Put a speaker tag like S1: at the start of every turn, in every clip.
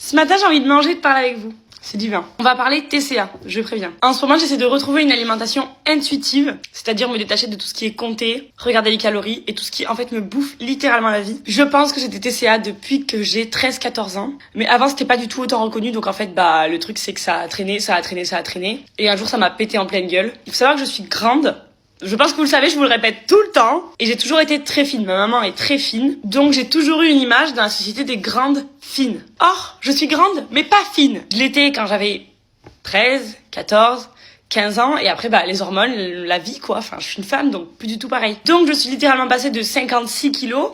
S1: Ce matin, j'ai envie de manger et de parler avec vous. C'est divin. On va parler TCA, je préviens. En ce moment, j'essaie de retrouver une alimentation intuitive, c'est-à-dire me détacher de tout ce qui est compté, regarder les calories et tout ce qui, en fait, me bouffe littéralement la vie. Je pense que j'étais TCA depuis que j'ai 13-14 ans. Mais avant, c'était pas du tout autant reconnu, donc en fait, le truc, c'est que ça a traîné. Et un jour, ça m'a pété en pleine gueule. Il faut savoir que je suis grande. Je pense que vous le savez, je vous le répète tout le temps. Et j'ai toujours été très fine. Ma maman est très fine. Donc j'ai toujours eu une image dans la société des grandes fines. Or, je suis grande, mais pas fine. Je l'étais quand j'avais 13, 14, 15 ans. Et après, les hormones, la vie, quoi. Enfin, je suis une femme, donc plus du tout pareil. Donc je suis littéralement passée de 56 kilos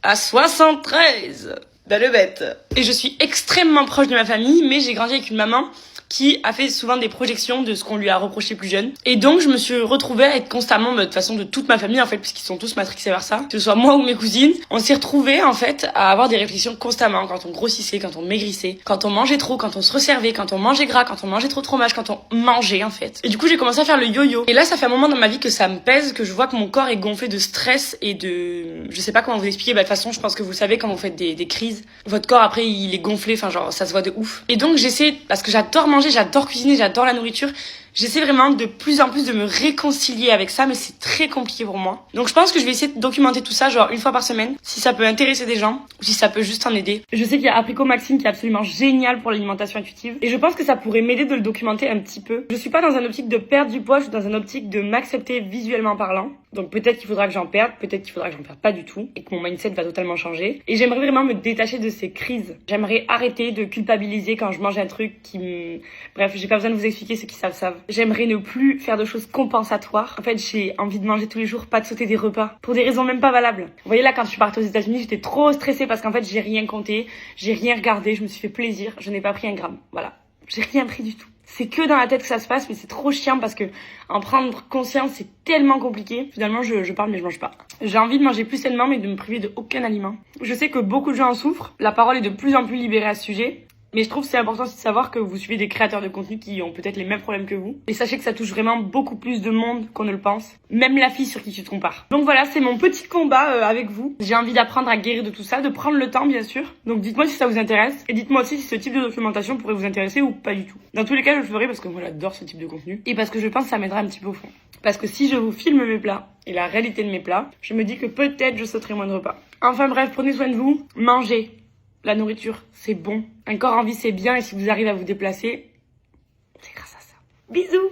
S1: à 73. Belle bête. Et je suis extrêmement proche de ma famille, mais j'ai grandi avec une maman qui a fait souvent des projections de ce qu'on lui a reproché plus jeune. Et donc, je me suis retrouvée à être constamment, de toute façon, de toute ma famille, en fait, puisqu'ils sont tous matrixés vers ça. Que ce soit moi ou mes cousines, on s'est retrouvés, en fait, à avoir des réflexions constamment quand on grossissait, quand on maigrissait, quand on mangeait trop, quand on se resservait, quand on mangeait gras, quand on mangeait trop de fromage, quand on mangeait, en fait. Et du coup, j'ai commencé à faire le yo-yo. Et là, ça fait un moment dans ma vie que ça me pèse, que je vois que mon corps est gonflé de stress et de... Je sais pas comment vous expliquer, de toute façon, je pense que vous le savez quand vous faites des crises. Votre corps, après, il est gonflé, enfin, genre, ça se voit de ouf. Et donc, j'essaie, parce que j'adore manger, j'adore cuisiner, j'adore la nourriture. J'essaie vraiment de plus en plus de me réconcilier avec ça, mais c'est très compliqué pour moi. Donc je pense que je vais essayer de documenter tout ça, genre une fois par semaine, si ça peut intéresser des gens, ou si ça peut juste en aider. Je sais qu'il y a Apricot Maxime qui est absolument génial pour l'alimentation intuitive, et je pense que ça pourrait m'aider de le documenter un petit peu. Je suis pas dans un optique de perdre du poids, je suis dans un optique de m'accepter visuellement parlant. Donc peut-être qu'il faudra que j'en perde, peut-être qu'il faudra que j'en perde pas du tout, et que mon mindset va totalement changer. Et j'aimerais vraiment me détacher de ces crises. J'aimerais arrêter de culpabiliser quand je mange un truc qui me... Bref, j'ai pas besoin de vous expliquer, ceux qui savent. J'aimerais ne plus faire de choses compensatoires. En fait, j'ai envie de manger tous les jours, pas de sauter des repas, pour des raisons même pas valables. Vous voyez là, quand je suis partie aux États-Unis, j'étais trop stressée parce qu'en fait, j'ai rien compté, j'ai rien regardé, je me suis fait plaisir, je n'ai pas pris un gramme. Voilà, j'ai rien pris du tout. C'est que dans la tête que ça se passe, mais c'est trop chiant parce que en prendre conscience, c'est tellement compliqué. Finalement, je parle mais je mange pas. J'ai envie de manger plus sainement, mais de me priver de aucun aliment. Je sais que beaucoup de gens en souffrent. La parole est de plus en plus libérée à ce sujet. Mais je trouve que c'est important aussi de savoir que vous suivez des créateurs de contenu qui ont peut-être les mêmes problèmes que vous. Et sachez que ça touche vraiment beaucoup plus de monde qu'on ne le pense. Même la fille sur qui tu te compares. Donc voilà, c'est mon petit combat avec vous. J'ai envie d'apprendre à guérir de tout ça, de prendre le temps bien sûr. Donc dites-moi si ça vous intéresse. Et dites-moi aussi si ce type de documentation pourrait vous intéresser ou pas du tout. Dans tous les cas, je le ferai parce que moi j'adore ce type de contenu. Et parce que je pense que ça m'aidera un petit peu au fond. Parce que si je vous filme mes plats et la réalité de mes plats, je me dis que peut-être je sauterai moins de repas. Enfin bref, prenez soin de vous. Mangez. La nourriture, c'est bon. Un corps en vie, c'est bien. Et si vous arrivez à vous déplacer, c'est grâce à ça. Bisous!